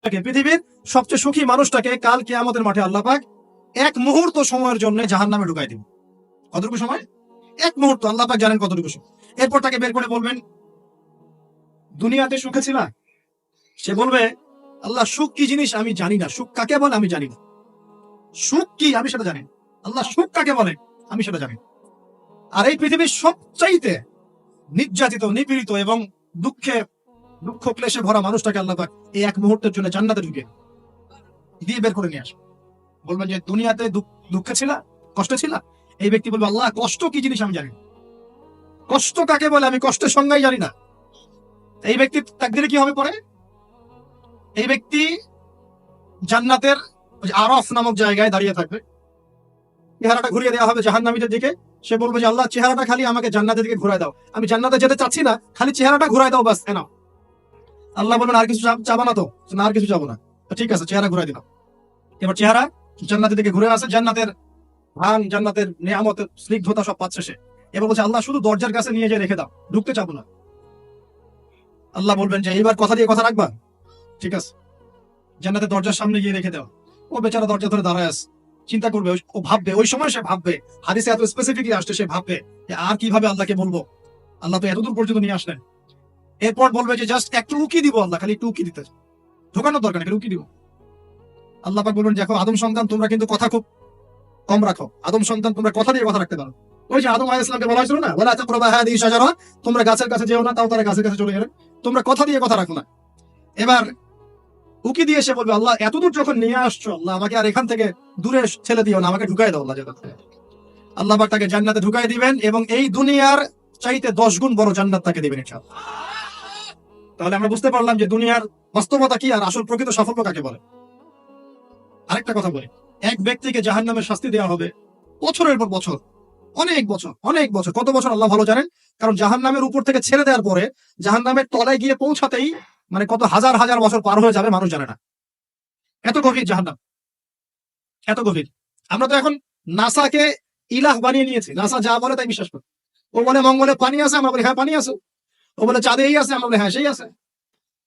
পৃথিবীর সবচেয়ে সুখী মানুষটাকে কাল কিয়ামতের মাঠে আল্লাহ পাক এক মুহূর্ত সময়ের জন্য জাহান্নামে ঢুকাই দিবেন। কতটুকু সময়? এক মুহূর্ত। আল্লাহ পাক জানেন কতটুকু সময়। এরপর তাকে বের করে বলবেন, দুনিয়াতে সুখে ছিলা? সে বলবে, আল্লাহ সুখ কি জিনিস আমি জানি না, সুখ কাকে বলে আমি জানি না, সুখ কি আমি সেটা জানি না। আল্লাহ সুখ কাকে বলে আমি সেটা জানি না। আর এই পৃথিবীর সবচাইতে নির্যাতিত, নিপীড়িত এবং দুঃখ ক্লেশে ভরা মানুষটাকে আল্লাহ পাক এই এক মুহূর্তের জন্য জান্নাতে ঢুকে দিয়ে বের করে নিয়ে আসবে। বলবেন যে দুনিয়াতে দুঃখে ছিলা, কষ্টে ছিলা? এই ব্যক্তি বলবে, আল্লাহ কষ্ট কি জিনিস আমি জানি না, কষ্ট কাকে বলে আমি কষ্টের সংজ্ঞাই জানি না। এই ব্যক্তির তাকদীরে কি হবে পরে? এই ব্যক্তি জান্নাতের আরফ নামক জায়গায় দাঁড়িয়ে থাকবে, চেহারাটা ঘুরিয়ে দেওয়া হবে জাহান্নামীদের দিকে। সে বলবে যে আল্লাহ চেহারাটা খালি আমাকে জান্নাতের দিকে ঘুরায় দাও, আমি জান্নাতে যেতে চাচ্ছি না, খালি চেহারাটা ঘুরায় দাও, বাস এনাফ। আল্লাহ বলবেন আর কিছু চাবো না? তো না, আর কিছু চাবো না। ঠিক আছে, চেহারা ঘুরাই দিলাম। এবার চেহারা জান্নাতের দিকে ঘুরে আসে, জান্নাতের ধান, জান্নাতের নিয়ামতের স্নিগ্ধতা সব পাচ্ছে সে। এবার বলছে আল্লাহ শুধু দরজার কাছে নিয়ে যেয়ে রেখে দাও, ঢুকতে চাবো না। আল্লাহ বলবেন যে এইবার কথা দিয়ে কথা রাখবা? ঠিক আছে, জান্নাতের দরজার সামনে গিয়ে রেখে দাও। ও বেচারা দরজা ধরে দাঁড়ায় আছে, চিন্তা করবে, ও ভাববে, ওই সময় সে ভাববে, হাদিসে এত স্পেসিফিকলি আসছে, সে ভাববে যে আর কিভাবে আল্লাহকে বলবো, আল্লাহ তো এতদূর পর্যন্ত নিয়ে আসলেন। এরপর বলবে যে জাস্ট একটু উকি দিব, আল্লাহ খালি একটু উকি দিতে, ঢোকানোর দরকার নেই, উকি দিব। আল্লাহ পাক বলবেন দেখো আদম সন্তান, তোমরা কিন্তু কথা খুব কম রাখো। আদম সন্তান তোমরা কথা দিয়ে কথা রাখতে পারো। ওই যে আদম আলাইহিস সালামকে বলা হয়েছিল না, ওয়ালা তাকরাবা হাদিহি শাজারা, তোমরা গাছের কাছে যেও না, তাও তারা গাছের কাছে চলে গেলেন। তোমরা কথা দিয়ে কথা রাখো না। এবার উকি দিয়ে সে বলবে, আল্লাহ এতদূর যখন নিয়ে আসছো, আল্লাহ আমাকে আর এখান থেকে দূরে ছেলে দিও না, আমাকে ঢুকাই দাও আল্লাহ। আল্লাহ পাক তাকে জান্নাতে ঢুকাই দিবেন এবং এই দুনিয়ার চাইতে 10 গুণ বড় জান্নাত তাকে দিবেন ইনশাআল্লাহ। তাহলে আমরা বুঝতে পারলাম যে দুনিয়ার বাস্তবতা কি আর আসল প্রকৃত সাফল্য কাকে বলে। আরেকটা কথা বলি, এক ব্যক্তিকে জাহান্নামের শাস্তি দেওয়া হবে বছরের পর বছর, অনেক বছর, অনেক বছর। কত বছর আল্লাহ ভালো জানেন, কারণ জাহান্নামের উপর থেকে ছেড়ে দেওয়ার পরে জাহান্নামের তলায় গিয়ে পৌঁছাতেই মানে কত হাজার হাজার বছর পার হয়ে যাবে, মানুষ জানে না। এত গভীর জাহান্নাম, এত গভীর। আমরা তো এখন নাসাকে ইলাহ বানিয়ে নিয়েছি, নাসা যা বলে তাই বিশ্বাস করি। ও বলে মঙ্গলে পানি আছে, আমরা বলি হ্যাঁ পানি আছে। ও বলে চাঁদে এই আছে, আমরা বলি হ্যাঁ সেই আছে।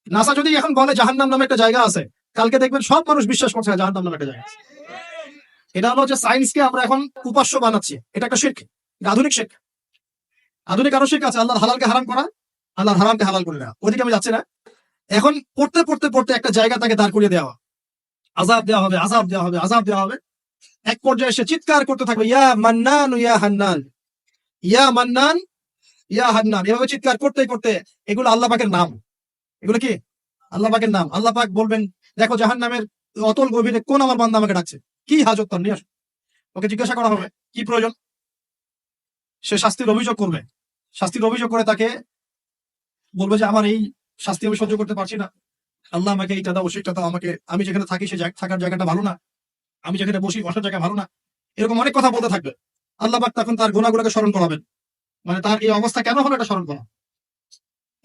নাসা যদি এখন বলে জাহান্নাম নামে একটা জায়গা আছে, কালকে দেখবেন সব মানুষ বিশ্বাস করছে জাহান্নাম নামে একটা জায়গা আছে। এটা হলো যে সায়েন্সকে আমরা এখন উপাস্য বানাচ্ছি, এটা একটা শিরক, আধুনিক শিরক। আধুনিক আরো শিরক আছে, আল্লাহর হালালকে হারাম করা, আল্লাহর হারামকে হালাল করে নেওয়া। ওদিকে আমি যাচ্ছি না। এখন পড়তে পড়তে পড়তে একটা জায়গা তাকে দাঁড় করিয়ে দেওয়া, আযাব দেওয়া হবে, আযাব দেওয়া হবে, আযাব দেওয়া হবে। এক পর্যায়ে সে চিৎকার করতে থাকবে, ইয়া মান্নান ইয়া হান্নান, ইয়া মান্নান ইয়া হান্নান। এভাবে চিৎকার করতে করতে, এগুলো আল্লাহ পাকের নাম। এগুলো কি আল্লাহ পাকের নাম। আল্লাহ পাক বলবেন দেখো জাহান্নামের অতল গভীরে কোন আমার বান্দা আমাকে ডাকছে, কি হাজত তার, নিয়ে আসো। ওকে জিজ্ঞাসা করা হবে কি প্রয়োজন। সে শাস্তির অভিযোগ করবে, শাস্তির অভিযোগ করে তাকে বলবে যে আমার এই শাস্তি আমি সহ্য করতে পারছি না, আল্লাহ আমাকে এইটা দাও, সেইটা দাও আমাকে, আমি যেখানে থাকি সে থাকার জায়গাটা ভালো না, আমি যেখানে বসি বসার জায়গা ভালো না। এরকম অনেক কথা বলতে থাকবে। আল্লাহ পাক তখন তার গুনাহগুলোকে স্মরণ করাবেন, মানে তার এই অবস্থা কেন হলো এটা স্মরণ করা।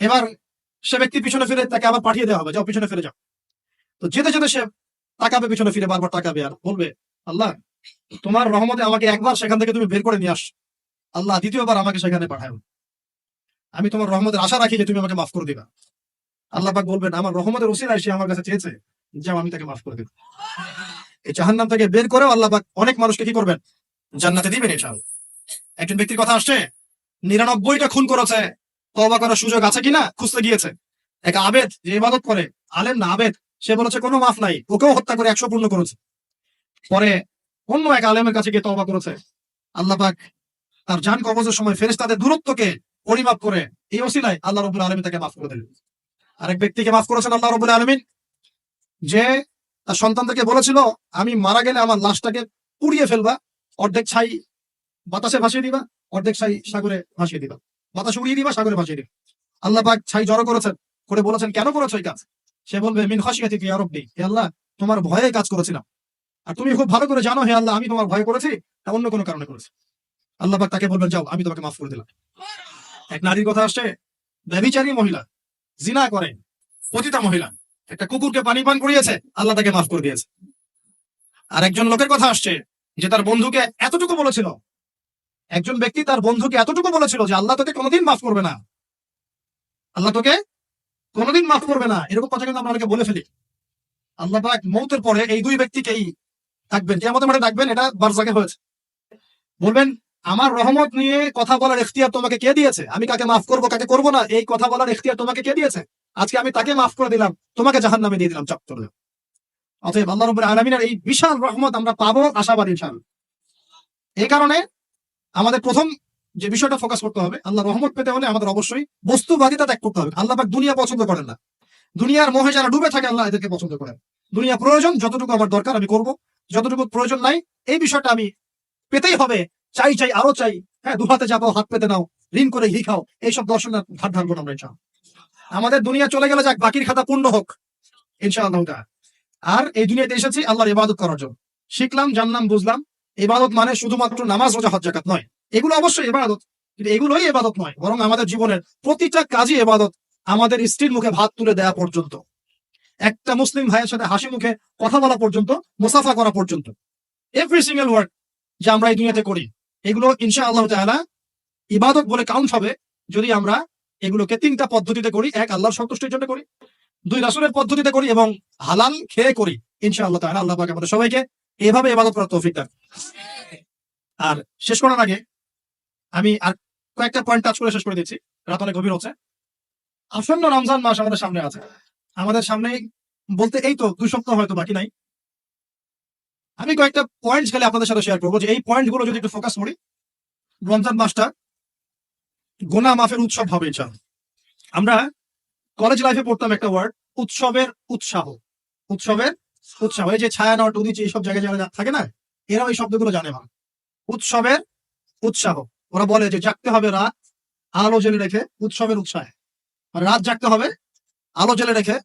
এবার সে ব্যক্তি পিছনে ফিরে, তাকে আবার পাঠিয়ে দেওয়া হবে, যাও পিছনে ফিরে যাও। তো যেতে যেতে সে তাকাবে পিছনে ফিরে, বারবার তাকাবে আর বলবে, আল্লাহ তোমার রহমতে আমাকে একবার সেখান থেকে তুমি বের করে নিয়ে আস, আল্লাহ দ্বিতীয়বার আমাকে সেখানে পাঠাও। আমি তোমার রহমতের আশা রাখি যে তুমি আমাকে মাফ করে দিবা। আল্লাহ পাক বলবেন আমার রহমতের ওসিলায় সে আমার কাছে চেয়েছে, যাও আমি তাকে মাফ করে দেব। এই জাহান্নাম থেকে বের করেও আল্লাহ পাক অনেক মানুষকে কি করবেন, জান্নাতে দিবেন ইনশাআল্লাহ। একজন ব্যক্তির কথা আসছে, 99টা খুন করেছে, তওবা করার সুযোগ আছে কিনা খুঁজতে গিয়েছে। এক আবেদ যে ইবাদত করে, আলেম না আবেদ, সে বলেছে কোনো মাফ নাই, ওকেও হত্যা করে 100 পূর্ণ করেছে। পরে অন্য এক আলেমের কাছে গিয়ে তওবা করেছে, আল্লাহ পাক তার জান কবজের সময় ফেরেশতাদের দূরত্বকে পরিমাপ করে এই ওসিলায় আল্লাহ রাব্বুল আলামিন তাকে মাফ করে দিলেন। আরেক ব্যক্তিকে মাফ করেছেন আল্লাহ রাব্বুল আলামিন, যে তার সন্তানদেরকে বলেছিল আমি মারা গেলে আমার লাশটাকে পুড়িয়ে ফেলবা, অর্ধেক ছাই বাতাসে ভাসিয়ে দিবা, অর্ধেক ছাই সাগরে ভাসিয়ে দিবা, বাতাসে উড়িয়ে দিবা, সাগরে ভাসিয়ে দিবা। আল্লাহ পাক ছাই জড়ো করেছেন, করে বলেছেন কেন করেছো এই কাজ। সে বলবে মিন খাশিয়াতিকা ইয়া রাব্বি, হে আল্লাহ তোমার ভয়ে কাজ করেছিলাম, আর তুমি খুব ভালো করে জানো হে আল্লাহ আমি তোমার ভয় করেছি না অন্য কোনো কারণে করেছি। আল্লাহ পাক তাকে বলবেন যাও আমি তোমাকে মাফ করে দিলাম। এক নারীর কথা আসছে, ব্যভিচারী মহিলা, জিনা করে, পতিতা মহিলা, একটা কুকুরকে পানি পান করিয়েছে, আল্লাহ তাকে মাফ করে দিয়েছে। আর একজন লোকের কথা আসছে যে তার বন্ধুকে এতটুকু বলেছিল, একজন ব্যক্তি তার বন্ধুকে এতটুকু বলেছিল যে আল্লাহ তোকে কোনোদিন মাফ করবে না, আল্লাহ তোকে কোনোদিন মাফ করবে না। এরকম কথা কিন্তু আমরা অনেকে বলে ফেলি। আল্লাহ পাক মৌতের পরে এই দুই ব্যক্তিকেই ডাকবেন, কিয়ামতের মাঠে ডাকবেন। এটা বারজাকে হয়েছে। বলবেন, আমার রহমত নিয়ে কথা বলার ইখতিয়ার তোমাকে কে দিয়েছে? আমি কাকে মাফ করবো কাকে করবো না, এই কথা বলার ইখতিয়ার তোমাকে কে দিয়েছে? আজকে আমি তাকে মাফ করে দিলাম, তোমাকে জাহান্নামে দিয়ে দিলাম, চাপ করে দিলাম। অতএব আল্লাহ রাব্বুল আলামিনের এই বিশাল রহমত আমরা পাবো, আশাবাদী ইনশাআল্লাহ। এই কারণে আমাদের প্রথম যে বিষয়টা ফোকাস করতে হবে, আল্লাহ রহমত পেতে হলে আমাদের অবশ্যই বস্তুবাদিতা ত্যাগ করতে হবে। আল্লাহ পাক দুনিয়া পছন্দ করেন না। দুনিয়ার মোহে যারা ডুবে থাকে আল্লাহ এদেরকে পছন্দ করেন। দুনিয়া প্রয়োজন, যতটুকু আমার দরকার আমি করব, যতটুকু প্রয়োজন নাই এই বিষয়টা আমি পেতেই হবে, চাই চাই আরো চাই, হ্যাঁ দুহাতে যাবো হাত পেতে নাও, ঋণ করে হি খাও, এইসব দর্শনের ধার ধারবো না আমরা ইনশাআল্লাহ। আমাদের দুনিয়া চলে গেলে যাক, বাকির খাতা পূর্ণ হোক ইনশাআল্লাহ। আর এই দুনিয়াতে এসেছি আল্লাহর ইবাদত করার জন্য। শিখলাম, জানলাম, বুঝলাম ইবাদত মানে শুধুমাত্র নামাজ, রোজা, হজ, যাকাত নয়। এগুলো অবশ্যই ইবাদত, কিন্তু এগুলোই ইবাদত নয়, বরং আমাদের জীবনের প্রতিটা কাজই ইবাদত। আমাদের স্ত্রীর মুখে ভাত তুলে দেওয়া পর্যন্ত, একটা মুসলিম ভাইয়ের সাথে হাসি মুখে কথা বলা পর্যন্ত, মুসাফা করা পর্যন্ত, এভরি সিঙ্গেল ওয়ার্ড যা আমরা এই দুনিয়াতে করি, এগুলো ইনশাআল্লাহ তাআলা ইবাদত বলে কাউন্ট হবে যদি আমরা এগুলোকে তিনটা পদ্ধতিতে করি। এক, আল্লাহর সন্তুষ্টির জন্য করি। দুই, রাসূলের পদ্ধতিতে করি এবং হালাল খেয়ে করি। ইনশাআল্লাহ তাআলা আল্লাহ পাক আমাদের সবাইকে এভাবে ইবাদত করার তৌফিক দান। আর শেষ করার আগে আমি আর কয়েকটা পয়েন্ট টাচ করে শেষ করে দিচ্ছি, রাত অনেক গভীর হচ্ছে। আসন্ন রমজান মাস আমাদের সামনে আছে। আমাদের সামনে বলতে এই তো 2 সপ্তাহ হয়তো বাকি নাই। আমি কয়েকটা পয়েন্টস গেলে আপনাদের সাথে শেয়ার করবো, যে এই পয়েন্ট গুলো যদি একটু ফোকাস করি, রমজান মাসটা গুনাহ মাফের উৎসব হবে ইনশাআল্লাহ। আমরা কলেজ লাইফে পড়তাম একটা ওয়ার্ড, উৎসবের উৎসাহ। উৎসবের উৎসাহ, এই যে ছায়ানট, উদিচি, এইসব জায়গায় যারা থাকে না, এরাও এই শব্দগুলো জানে না। উৎসবের উৎসাহ, ওরা বলে যে জাগতে হবে রাত আলো জ্বেলে রেখে উৎসবের উৎসাহে, আর রাত জাগতে হবে আলো জ্বেলে রেখে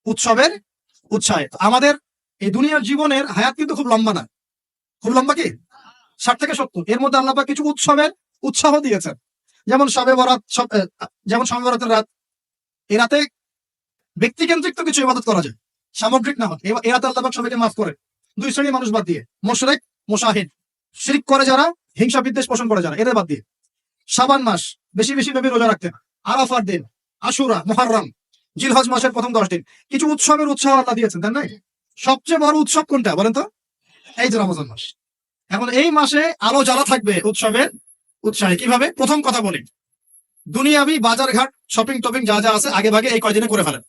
উৎসবের উৎসাহে। আমাদের এই দুনিয়ার জীবনের হায়াত কিন্তু খুব লম্বা না, খুব লম্বা কি 60 থেকে 70। এর মধ্যে আল্লাহ পাক কিছু উৎসবের উৎসাহ দিয়েছেন, যেমন শবে বরাত, যেমন শবে বরাতের রাত। এই রাতে ব্যক্তিকেন্দ্রিক তো কিছু ইবাদত করা যায়, সামগ্রিক না হয়। এই রাতে আল্লাহ পাক সবাইকে মাফ করে, 2 শ্রেণীর মানুষ বাদ দিয়ে, মুশরিক, মুশাহিদ, শিরক করে যারা, হিংসা বিদ্বেষ পোষণ করে যারা, এদের বাদ দিয়ে। শাবান মাস বেশি বেশি নবী রোজা রাখতেন, আরাফার দিন, আশুরা, মুহররম, জিলহজ মাসের প্রথম 10 দিন, কিছু উৎসবের উৎসাহ আল্লাহ দিয়েছেন, তাই না? সবচেয়ে বড় উৎসব কোনটা বলেন তো? এই যে রমজান মাস। এখন এই মাসে আলো জ্বালা থাকবে উৎসবের উৎসাহে। কিভাবে? প্রথম কথা বলি, দুনিয়াবি বাজার ঘাট, শপিং টপিং যা যা আছে আগে ভাগে এই কয়দিনে করে ফেলেন।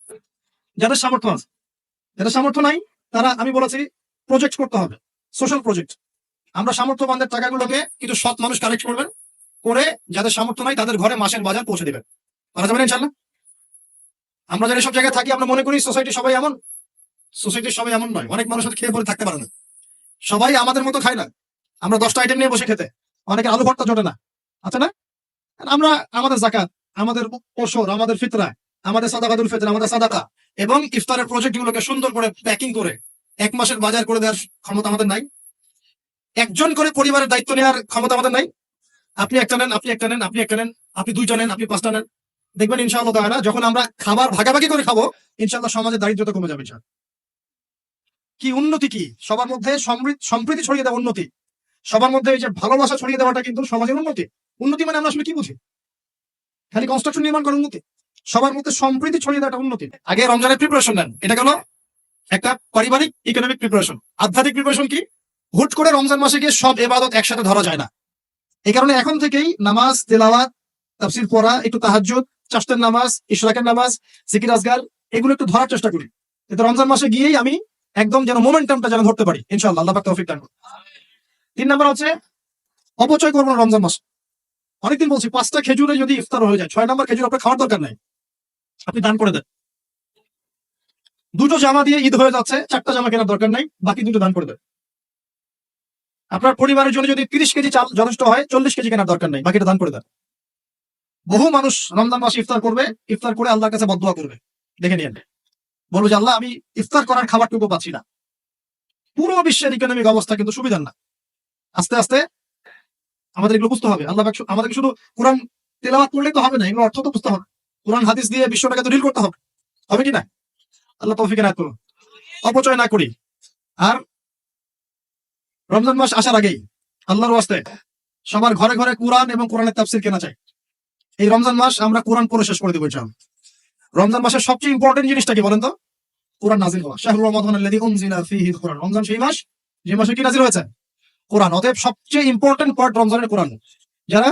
যাদের সামর্থ্য আছে, যাদের সামর্থ্য নাই তারা, আমি বলেছি, প্রজেক্ট করতে হবে, সোশ্যাল প্রজেক্ট। আমরা সামর্থ্যবানদের টাকাগুলোকে কিছু সৎ মানুষ কালেক্ট করবেন, করে যাদের সামর্থ্য নাই তাদের ঘরে মাসের বাজার পৌঁছে দিবেন। করা যাবে না ইনশাআল্লাহ? আমরা যারা সব জায়গায় থাকি আমরা মনে করি সোসাইটি সবাই এমন। সোসাইটির সবাই এমন নয়, অনেক মানুষ খেয়ে পরে থাকতে পারে না, সবাই আমাদের মতো খায় না। আমরা 10টা আইটেম নিয়ে বসে খেতে, অনেকে আলু ভর্তা জোটে না, আছে না? আমরা আমাদের যাকাত, আমাদের ওশর, আমাদের ফিতরা, আমাদের সাদাকাতুল ফিতর, আমাদের সাদাকা এবং ইফতারের প্রজেক্ট গুলোকে সুন্দর করে প্যাকিং করে 1 মাসের বাজার করে দেওয়ার ক্ষমতা আমাদের নাই। একজন করে পরিবারের দায়িত্ব নেওয়ার ক্ষমতা আমাদের নাই। আপনি একটা নেন, আপনি একটা নেন, আপনি একটা নেন, আপনি 2টা নেন, আপনি 5টা নেন। দেখবেন ইনশাআল্লাহ তাআলা যখন আমরা খাবার ভাগাভাগি করে খাবো, ইনশাআল্লাহ সমাজের দারিদ্রতা কমে যাবে ইনশাআল্লাহ। কি উন্নতি, কি সবার মধ্যে সম্প্রীতি ছড়িয়ে দেওয়া উন্নতি, সবার মধ্যে এই যে ভালোবাসা ছড়িয়ে দেওয়াটা কিন্তু সমাজের উন্নতি। উন্নতি মানে আমরা আসলে কি বুঝি? খালি কনস্ট্রাকশন নির্মাণ করার উন্নতি? সবার মধ্যে সম্প্রীতি ছড়িয়ে দেওয়াটা উন্নতি। আগে রমজানের প্রিপারেশন নেন, এটা গেল একটা পারিবারিক ইকোনমিক প্রিপারেশন। আধ্যাত্মিক প্রিপারেশন কি? হুট করে রমজান মাসে গিয়ে সব ইবাদত একসাথে ধরা যায় না। এই কারণে এখন থেকেই নামাজ, তেলাওয়াত, তাফসীর পড়া, একটু তাহাজ্জুদ, চাষতের নামাজ, ইশরাকের নামাজ, জিকির আজগার, এগুলো একটু ধরার চেষ্টা করি, যাতে রমজান মাসে গিয়েই আমি একদম যেন মোমেন্টামটা যেন ধরতে পারি ইনশাআল্লাহ। আল্লাহ পাক তৌফিক দান করুন। 3 নাম্বার হচ্ছে অপচয় করবো না রমজান মাসে। অনেকদিন বলছি 5টা খেজুরে যদি ইফতার হয়ে যায়, 6 নাম্বার খেজুর আপনার খাওয়ার দরকার নাই, আপনি দান করে দেন। 2টো জামা দিয়ে ঈদ হয়ে যাচ্ছে, 4টা জামা কেনার দরকার নাই, বাকি 2টো দান করে দেন। আপনার পরিবারের জন্য যদি 30 কেজি চাল যথেষ্ট হয়, 40 কেজি কেনার দরকার নাই, বাকিটা দান করে দেন। বহু মানুষ রমজান মাসে ইফতার করবে, ইফতার করে আল্লাহর কাছে বদদোয়া করবে, দেখে নিয়েন, বলবো যে আল্লাহ আমি ইফতার করার খাবারটুকু পাচ্ছি না। পুরো বিশ্বের ইকোনমিক অবস্থা কিন্তু সুবিধার না। আস্তে আস্তে আমাদের এগুলো বুঝতে হবে। আল্লাহ আমাদেরকে শুধু কোরআন তেলাওয়াত করলেই তো হবে না, এগুলো অর্থ তো বুঝতে হবে। কোরআন হাদিস দিয়ে বিশ্বটাকে তো ডিল করতে হবে, হবে কি না? আল্লাহ তৌফিক এনায়েত করুন। অপচয় না করি। আর রমজান মাস আসার আগেই আল্লাহর ওয়াস্তে সবার ঘরে ঘরে কোরআন এবং কোরআনের তাফসীর কেনা চাই। এই রমজান মাস আমরা কোরআন পড়ে শেষ করে দেবো ইনশাআল্লাহ। রমজান মাসের সবচেয়ে ইম্পর্টেন্ট জিনিসটা কি বলেন তো? কোরআন নাজিল হওয়া। শাহরুর রমাদান আল্লাযী উনজিলা ফীহিল কোরআন, রমজান সেই মাস যে মাসে কি নাজিল হয়েছে? কোরআন। অতএব সবচেয়ে ইম্পর্টেন্ট পার্ট রমজানের কোরআন। যারা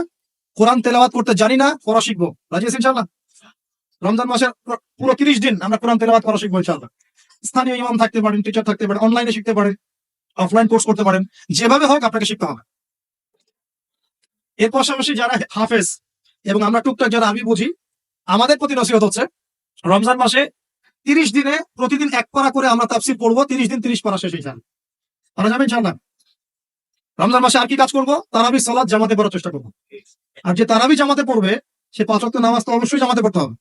কোরআন তেলাওয়াত করতে জানি না, পড়া শিখবো, রাজি আছেন ইনশাআল্লাহ? রমজান মাসের পুরো 30 দিন আমরা কোরআন তেলাওয়াত করা শিখবো ইনশাআল্লাহ। স্থানীয় ইমাম থাকতে পারেন, টিচার থাকতে পারেন, অনলাইনে শিখতে পারেন, অফলাইন কোর্স করতে পারেন, যেভাবে হোক আপনাকে শিখতে হবে। এর পাশাপাশি যারা হাফেজ এবং আমরা টুকটাক যারা আমি বুঝি, আমাদের প্রতি নসিহত হচ্ছে রমজান মাসে 30 দিনে প্রতিদিন 1 পারা করে আমরা তাফসীর পড়বো। 30 দিন 30 পারা শেষ হয়ে যাবে, পারা যাবে ইনশাআল্লাহ। রমজান মাসে আর কি কাজ করবো? তারাবি সালাত জামাতে পড়ার চেষ্টা করবো। আর যে তারাবি জামাতে পড়বে সে 5 ওয়াক্ত নামাজ তো অবশ্যই জামাতে পড়তে হবে।